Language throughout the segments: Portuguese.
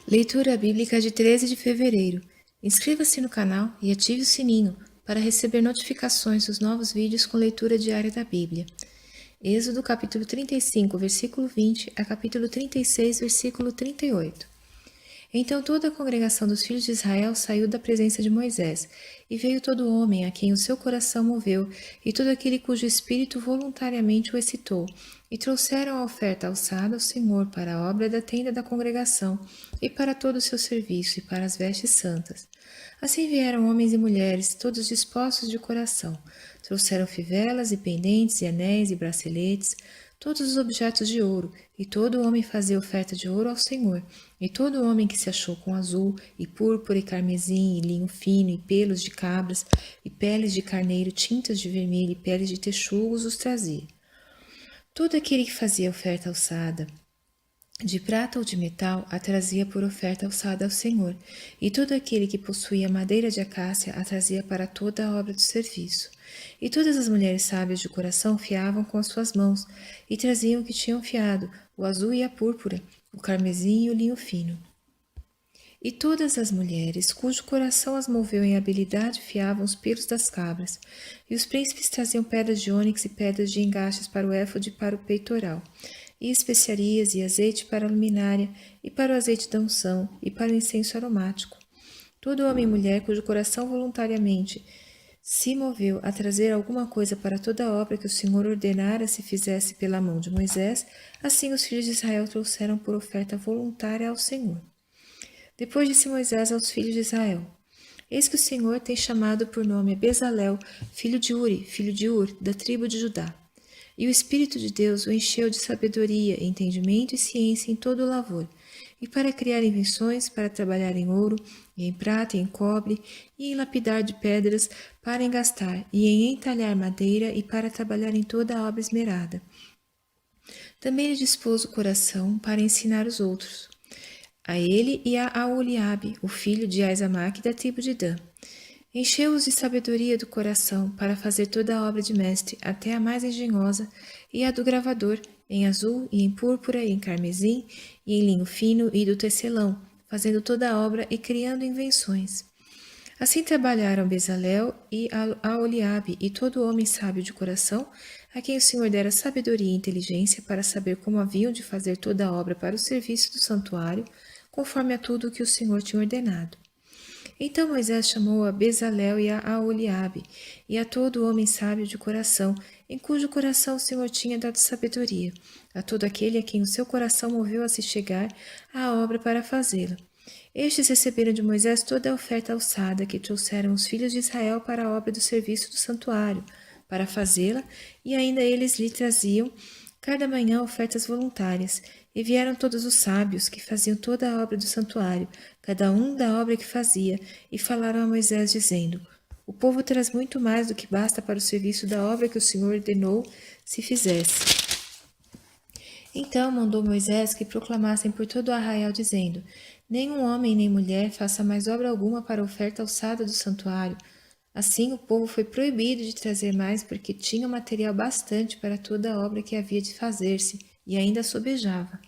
Leitura bíblica de 13 de fevereiro. Inscreva-se no canal e ative o sininho para receber notificações dos novos vídeos com leitura diária da Bíblia. Êxodo capítulo 35, versículo 20 a capítulo 36, versículo 38. Então toda a congregação dos filhos de Israel saiu da presença de Moisés, e veio todo homem a quem o seu coração moveu, e todo aquele cujo espírito voluntariamente o excitou, e trouxeram a oferta alçada ao Senhor para a obra da tenda da congregação, e para todo o seu serviço, e para as vestes santas. Assim vieram homens e mulheres, todos dispostos de coração. Trouxeram fivelas e pendentes, e anéis e braceletes, todos os objetos de ouro, e todo homem fazia oferta de ouro ao Senhor. E todo homem que se achou com azul, e púrpura, e carmesim, e linho fino, e pelos de cabras, e peles de carneiro, tintas de vermelho, e peles de texugos, os trazia. Todo aquele que fazia oferta alçada, de prata ou de metal, a trazia por oferta alçada ao Senhor, e todo aquele que possuía madeira de acácia a trazia para toda a obra do serviço. E todas as mulheres sábias de coração fiavam com as suas mãos, e traziam o que tinham fiado, o azul e a púrpura, o carmesim e o linho fino. E todas as mulheres, cujo coração as moveu em habilidade, fiavam os pelos das cabras. E os príncipes traziam pedras de ônix e pedras de engastes para o éfode e para o peitoral, e especiarias e azeite para a luminária, e para o azeite da unção, e para o incenso aromático. Todo homem e mulher cujo coração voluntariamente se moveu a trazer alguma coisa para toda a obra que o Senhor ordenara se fizesse pela mão de Moisés, assim os filhos de Israel trouxeram por oferta voluntária ao Senhor. Depois disse Moisés aos filhos de Israel: Eis que o Senhor tem chamado por nome Bezalel, filho de Uri, filho de Ur, da tribo de Judá. E o Espírito de Deus o encheu de sabedoria, entendimento e ciência em todo o lavor, e para criar invenções, para trabalhar em ouro, e em prata, e em cobre, e em lapidar de pedras, para engastar, e em entalhar madeira, e para trabalhar em toda a obra esmerada. Também lhe dispôs o coração para ensinar os outros, a ele e a Aholiabe, o filho de Aizamaque da tribo de Dan. Encheu-os de sabedoria do coração para fazer toda a obra de mestre, até a mais engenhosa, e a do gravador, em azul, e em púrpura, e em carmesim, e em linho fino, e do tecelão, fazendo toda a obra e criando invenções. Assim trabalharam Bezalel e Aholiabe, e todo homem sábio de coração, a quem o Senhor dera sabedoria e inteligência para saber como haviam de fazer toda a obra para o serviço do santuário, conforme a tudo o que o Senhor tinha ordenado. Então Moisés chamou a Bezalel e a Aholiabe, e a todo homem sábio de coração, em cujo coração o Senhor tinha dado sabedoria, a todo aquele a quem o seu coração moveu a se chegar à obra para fazê-la. Estes receberam de Moisés toda a oferta alçada que trouxeram os filhos de Israel para a obra do serviço do santuário, para fazê-la, e ainda eles lhe traziam cada manhã ofertas voluntárias. E vieram todos os sábios que faziam toda a obra do santuário, cada um da obra que fazia, e falaram a Moisés, dizendo: O povo traz muito mais do que basta para o serviço da obra que o Senhor ordenou se fizesse. Então mandou Moisés que proclamassem por todo o arraial, dizendo: Nenhum homem nem mulher faça mais obra alguma para a oferta alçada do santuário. Assim o povo foi proibido de trazer mais, porque tinha material bastante para toda a obra que havia de fazer-se, e ainda sobejava.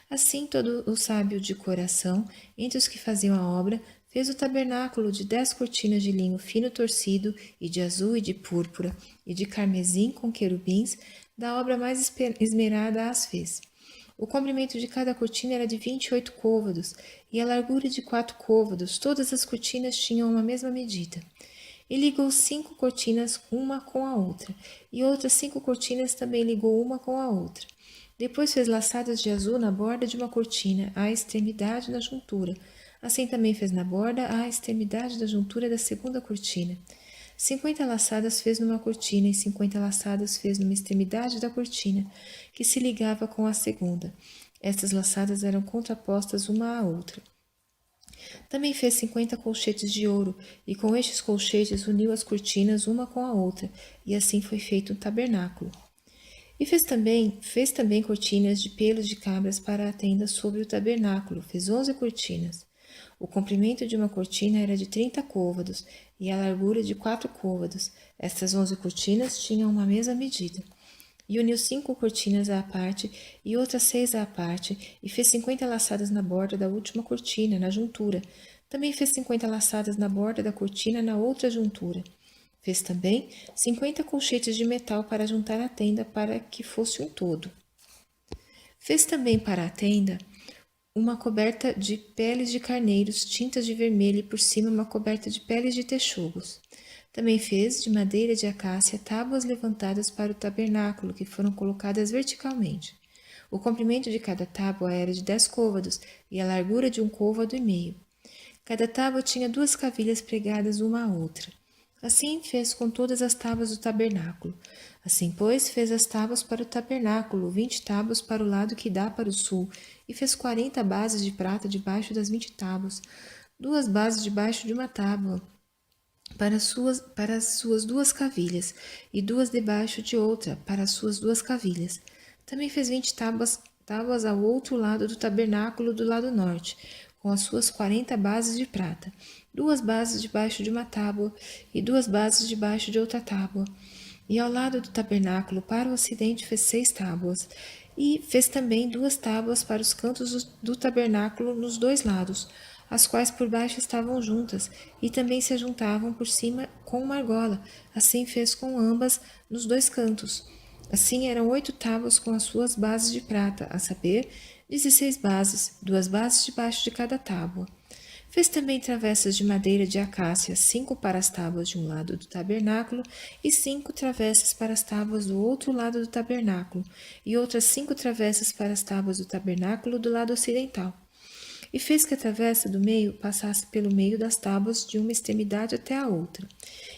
Assim todo o sábio de coração, entre os que faziam a obra, fez o tabernáculo de 10 cortinas de linho fino torcido, e de azul e de púrpura, e de carmesim com querubins, da obra mais esmerada as fez. O comprimento de cada cortina era de 28 côvados, e a largura de 4 côvados. Todas as cortinas tinham uma mesma medida. E ligou 5 cortinas uma com a outra, e outras 5 cortinas também ligou uma com a outra. Depois fez laçadas de azul na borda de uma cortina, à extremidade da juntura. Assim também fez na borda, à extremidade da juntura da segunda cortina. 50 laçadas fez numa cortina, e 50 laçadas fez numa extremidade da cortina, que se ligava com a segunda. Estas laçadas eram contrapostas uma à outra. Também fez 50 colchetes de ouro, e com estes colchetes uniu as cortinas uma com a outra, e assim foi feito um tabernáculo. E fez também cortinas de pelos de cabras para a tenda sobre o tabernáculo. Fez 11 cortinas. O comprimento de uma cortina era de 30 côvados, e a largura de 4 côvados. Estas 11 cortinas tinham uma mesma medida. e uniu 5 cortinas à parte e outras 6 à parte, e fez 50 laçadas na borda da última cortina, na juntura. Também fez 50 laçadas na borda da cortina na outra juntura. Fez também 50 colchetes de metal para juntar a tenda para que fosse um todo. Fez também para a tenda uma coberta de peles de carneiros tintas de vermelho e por cima uma coberta de peles de texugos. Também fez, de madeira de acácia, tábuas levantadas para o tabernáculo, que foram colocadas verticalmente. O comprimento de cada tábua era de 10 côvados e a largura de 1 côvado e meio. Cada tábua tinha 2 cavilhas pregadas uma à outra. Assim fez com todas as tábuas do tabernáculo. Assim, pois, fez as tábuas para o tabernáculo, 20 tábuas para o lado que dá para o sul, e fez 40 bases de prata debaixo das 20 tábuas, 2 bases debaixo de uma tábua, para as suas 2 cavilhas, e 2 debaixo de outra, para as suas 2 cavilhas. Também fez 20 tábuas ao outro lado do tabernáculo do lado norte, com as suas 40 bases de prata, 2 bases debaixo de uma tábua e 2 bases debaixo de outra tábua. E ao lado do tabernáculo, para o ocidente, fez 6 tábuas, e fez também 2 tábuas para os cantos do tabernáculo nos 2 lados, as quais por baixo estavam juntas, e também se ajuntavam por cima com uma argola. Assim fez com ambas nos 2 cantos. Assim eram 8 tábuas com as suas bases de prata, a saber, 16 bases, 2 bases debaixo de cada tábua. Fez também travessas de madeira de acácia, 5 para as tábuas de um lado do tabernáculo, e 5 travessas para as tábuas do outro lado do tabernáculo, e outras 5 travessas para as tábuas do tabernáculo do lado ocidental. E fez que a travessa do meio passasse pelo meio das tábuas de uma extremidade até a outra.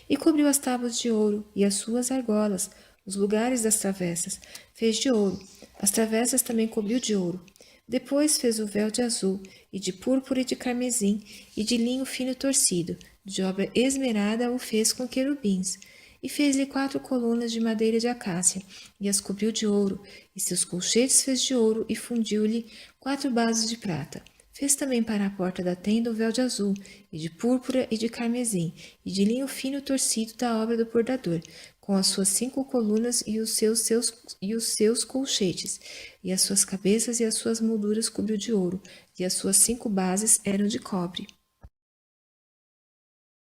E cobriu as tábuas de ouro e as suas argolas, os lugares das travessas, fez de ouro. As travessas também cobriu de ouro. Depois fez o véu de azul, e de púrpura e de carmesim, e de linho fino torcido. De obra esmerada o fez com querubins. E fez-lhe 4 colunas de madeira de acácia, e as cobriu de ouro, e seus colchetes fez de ouro, e fundiu-lhe 4 bases de prata. Fez também para a porta da tenda o véu de azul, e de púrpura e de carmesim, e de linho fino torcido da obra do bordador, com as suas 5 colunas e os seus colchetes, e as suas cabeças e as suas molduras cobriu de ouro, e as suas 5 bases eram de cobre.